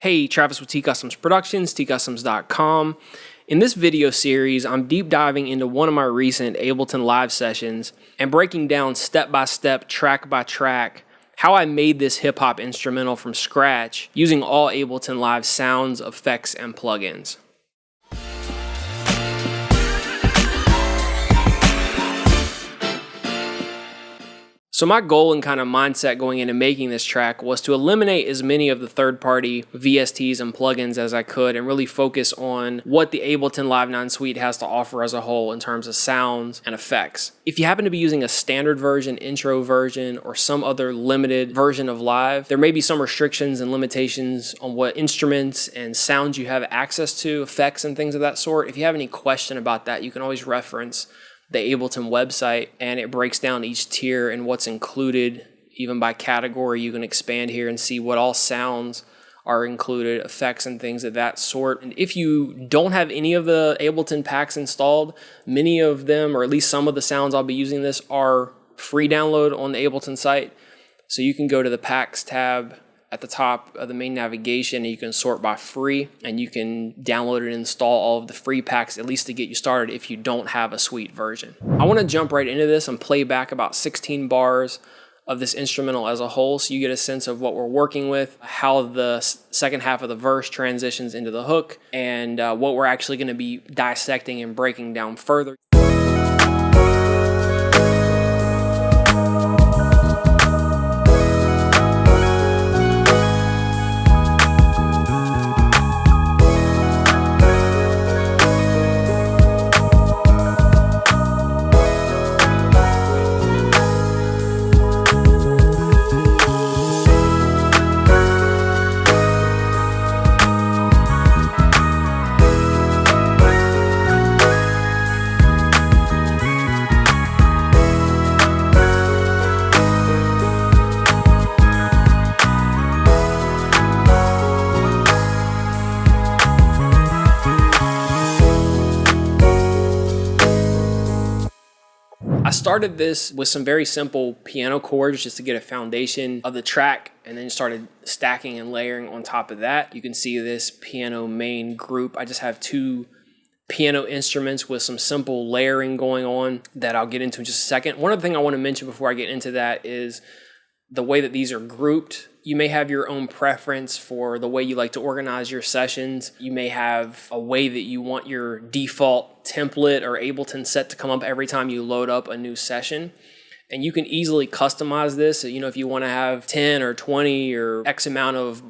Hey, Travis with TCustomz Productionz, TCustomz.com. In this video series, I'm deep diving into one of my recent Ableton live sessions and breaking down step by step, track by track, how I made this hip hop instrumental from scratch using all Ableton Live sounds, effects, and plugins. So my goal and kind of mindset going into making this track was to eliminate as many of the third-party VSTs and plugins as I could and really focus on what the Ableton Live 9 suite has to offer as a whole in terms of sounds and effects. If you happen to be using a standard version, intro version, or some other limited version of Live, there may be some restrictions and limitations on what instruments and sounds you have access to, effects and things of that sort. If you have any question about that, you can always reference the Ableton website, and it breaks down each tier and what's included, even by category. You can expand here and see what all sounds are included, effects and things of that sort. And if you don't have any of the Ableton packs installed, many of them, or at least some of the sounds I'll be using this, are free download on the Ableton site. So you can go to the packs tab at the top of the main navigation, and you can sort by free, and you can download and install all of the free packs, at least to get you started if you don't have a suite version. I want to jump right into this and play back about 16 bars of this instrumental as a whole, so you get a sense of what we're working with, how the second half of the verse transitions into the hook, and what we're actually going to be dissecting and breaking down further. I started this with some very simple piano chords just to get a foundation of the track, and then started stacking and layering on top of that. You can see this piano main group. I just have two piano instruments with some simple layering going on that I'll get into in just a second. One other thing I want to mention before I get into that is the way that these are grouped. You may have your own preference for the way you like to organize your sessions. You may have a way that you want your default template or Ableton set to come up every time you load up a new session. And you can easily customize this. You know, if you want to have 10 or 20 or X amount of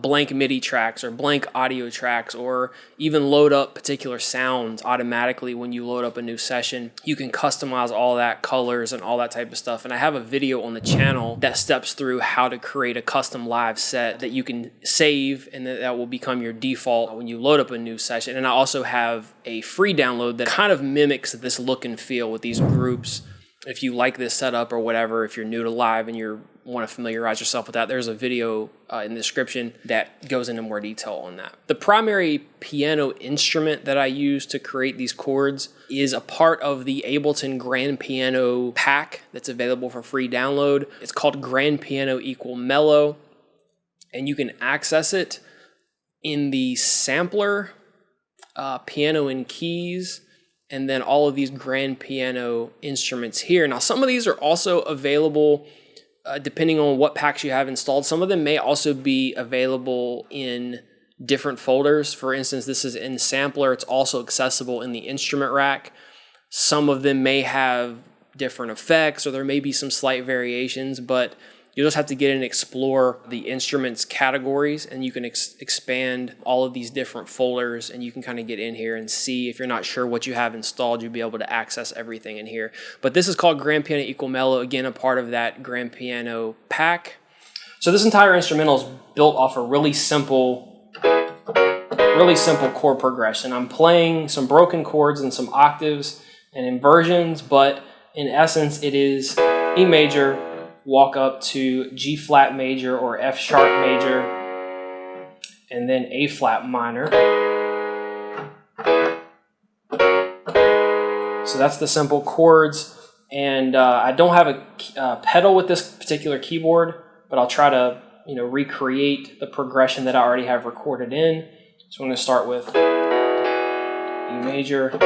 blank MIDI tracks or blank audio tracks, or even load up particular sounds automatically when you load up a new session, you can customize all that, colors and all that type of stuff. And I have a video on the channel that steps through how to create a custom live set that you can save, and that will become your default when you load up a new session. And I also have a free download that kind of mimics this look and feel with these groups. If you like this setup or whatever, if you're new to live and you want to familiarize yourself with that, there's a video in the description that goes into more detail on that. The primary piano instrument that I use to create these chords is a part of the Ableton Grand Piano pack that's available for free download. It's called Grand Piano = Mellow, and you can access it in the sampler, piano and keys, and then all of these grand piano instruments here. Now, some of these are also available depending on what packs you have installed. Some of them may also be available in different folders. For instance, this is in sampler. It's also accessible in the instrument rack. Some of them may have different effects, or there may be some slight variations, but you'll just have to get in and explore the instruments categories, and you can expand all of these different folders, and you can kind of get in here and see. If you're not sure what you have installed, you'll be able to access everything in here. But this is called Grand Piano = Mellow, again, a part of that Grand Piano pack. So this entire instrumental is built off a really simple chord progression. I'm playing some broken chords and some octaves and inversions, but in essence, it is E major, walk up to G flat major or F sharp major, and then A flat minor. So that's the simple chords. And I don't have a pedal with this particular keyboard, but I'll try to recreate the progression that I already have recorded in. So I'm going to start with E major.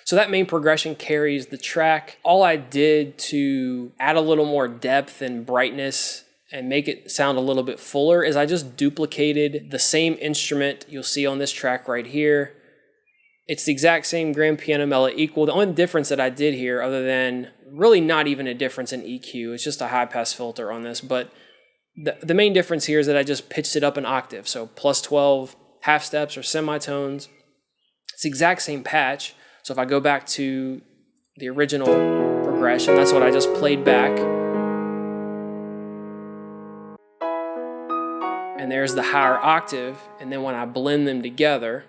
So that main progression carries the track. All I did to add a little more depth and brightness and make it sound a little bit fuller is I just duplicated the same instrument you'll see on this track right here. It's the exact same grand piano mellow equal. The only difference that I did here, other than really not even a difference in EQ, it's just a high pass filter on this, but the main difference here is that I just pitched it up an octave. So plus 12 half steps or semitones. It's the exact same patch. So if I go back to the original progression, that's what I just played back. And there's the higher octave. And then when I blend them together,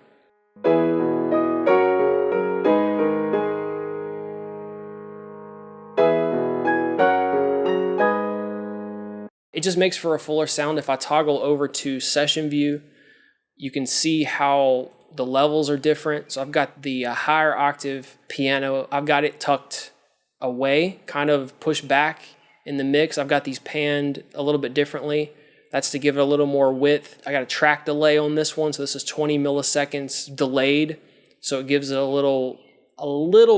it just makes for a fuller sound. If I toggle over to session view, you can see how the levels are different. So I've got the higher octave piano. I've got it tucked away, kind of pushed back in the mix. I've got these panned a little bit differently. That's to give it a little more width. I got a track delay on this one. So this is 20 milliseconds delayed. So it gives it a little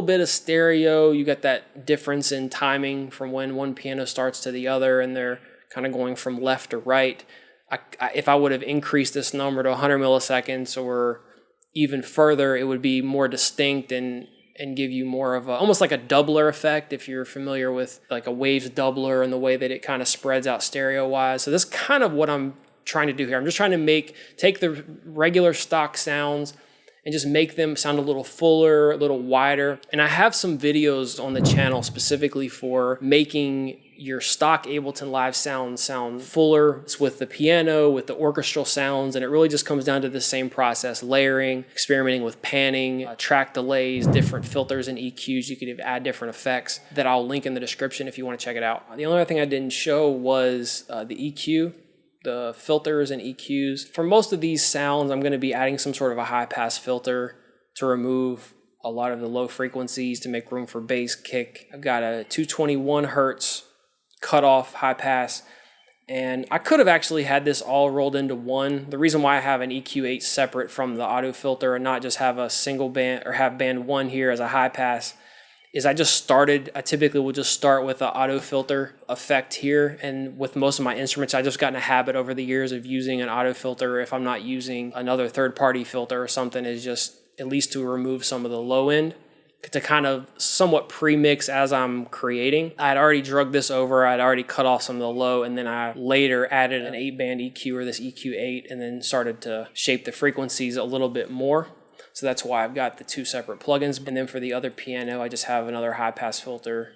bit of stereo. You got that difference in timing from when one piano starts to the other, and they're kind of going from left to right. If I would have increased this number to 100 milliseconds or even further, it would be more distinct and give you more of almost like a doubler effect, if you're familiar with like a waves doubler and the way that it kind of spreads out stereo wise. So this is kind of what I'm trying to do here. I'm just trying to take the regular stock sounds and just make them sound a little fuller, a little wider. And I have some videos on the channel specifically for making your stock Ableton Live sound fuller. It's with the piano, with the orchestral sounds, and it really just comes down to the same process: layering, experimenting with panning, track delays, different filters and EQs. You could add different effects that I'll link in the description if you want to check it out. The only other thing I didn't show was the EQ. The filters and EQs. For most of these sounds, I'm going to be adding some sort of a high pass filter to remove a lot of the low frequencies to make room for bass, kick. I've got a 221 hertz cutoff high pass, and I could have actually had this all rolled into one. The reason why I have an EQ8 separate from the auto filter and not just have a single band or have band 1 here as a high pass is I typically will just start with the auto filter effect here. And with most of my instruments, I just gotten a habit over the years of using an auto filter if I'm not using another third-party filter or something, is just at least to remove some of the low end to kind of somewhat pre-mix as I'm creating. I'd already drugged this over, I'd already cut off some of the low, and then I later added an 8-band EQ or this EQ8 and then started to shape the frequencies a little bit more. So that's why I've got the 2 separate plugins. And then for the other piano, I just have another high pass filter,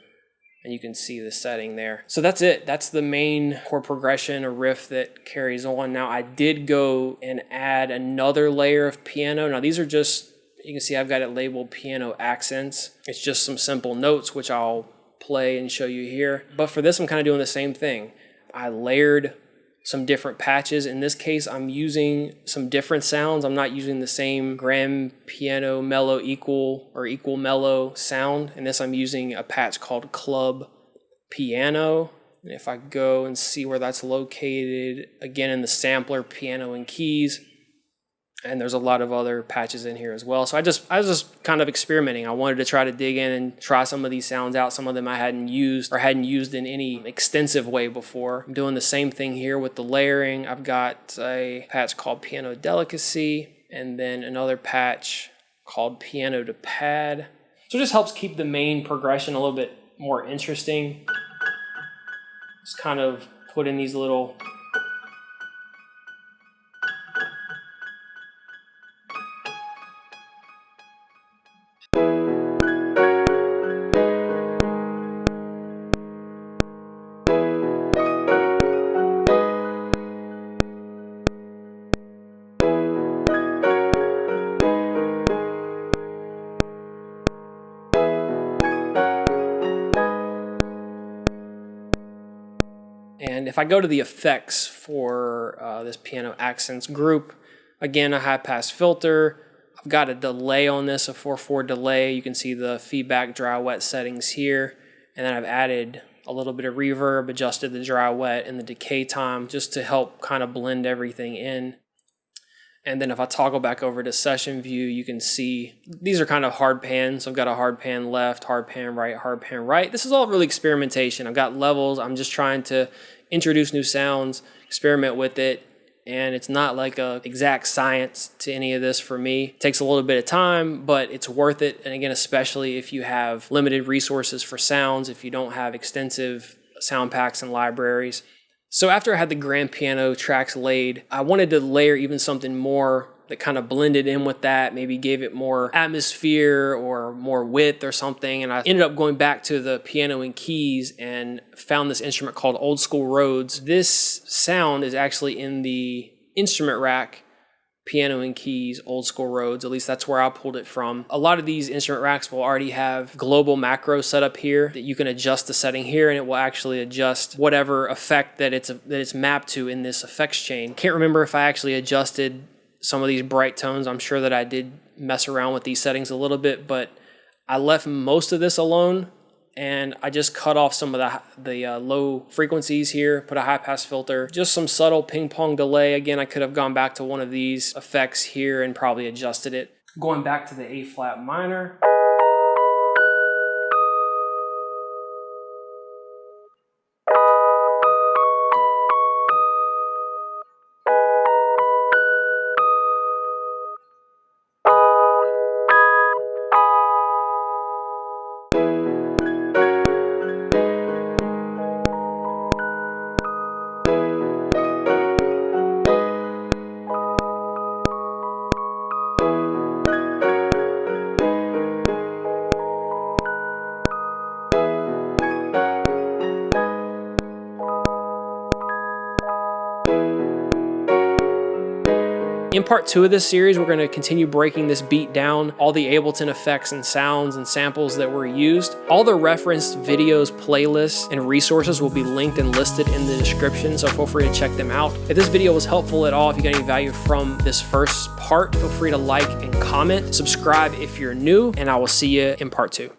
and you can see the setting there. So that's it. That's the main chord progression or riff that carries on. Now I did go and add another layer of piano. Now these are just, you can see I've got it labeled piano accents. It's just some simple notes, which I'll play and show you here. But for this, I'm kind of doing the same thing. I layered some different patches. In this case, I'm using some different sounds. I'm not using the same grand piano mellow equal or equal mellow sound. In this, I'm using a patch called Club Piano. And if I go and see where that's located, again in the sampler, piano and keys, and there's a lot of other patches in here as well. So I was just kind of experimenting. I wanted to try to dig in and try some of these sounds out. Some of them I hadn't used in any extensive way before. I'm doing the same thing here with the layering. I've got a patch called Piano Delicacy, and then another patch called Piano to Pad. So it just helps keep the main progression a little bit more interesting. Just kind of put in these little And if I go to the effects for this Pian-O accents group, again, a high pass filter. I've got a delay on this, a 4/4 delay. You can see the feedback dry wet settings here. And then I've added a little bit of reverb, adjusted the dry wet and the decay time just to help kind of blend everything in. And then if I toggle back over to session view, you can see these are kind of hard pans. I've got a hard pan left, hard pan right, hard pan right. This is all really experimentation. I've got levels. I'm just trying to introduce new sounds, experiment with it. And it's not like a exact science to any of this for me. It takes a little bit of time, but it's worth it. And again, especially if you have limited resources for sounds, if you don't have extensive sound packs and libraries. So after I had the grand piano tracks laid, I wanted to layer even something more that kind of blended in with that, maybe gave it more atmosphere or more width or something. And I ended up going back to the piano and keys and found this instrument called Old School Rhodes. This sound is actually in the instrument rack, piano and keys, Old School Rhodes. At least that's where I pulled it from. A lot of these instrument racks will already have global macro set up here that you can adjust the setting here, and it will actually adjust whatever effect that it's mapped to in this effects chain. Can't remember if I actually adjusted some of these bright tones. I'm sure that I did mess around with these settings a little bit, but I left most of this alone, and I just cut off some of the low frequencies here, put a high pass filter, just some subtle ping pong delay. Again, I could have gone back to one of these effects here and probably adjusted it. Going back to the A flat minor. In part 2 of this series, we're going to continue breaking this beat down, all the Ableton effects and sounds and samples that were used. All the referenced videos, playlists, and resources will be linked and listed in the description, so feel free to check them out. If this video was helpful at all, if you got any value from this first part, feel free to like and comment. Subscribe if you're new, and I will see you in part 2.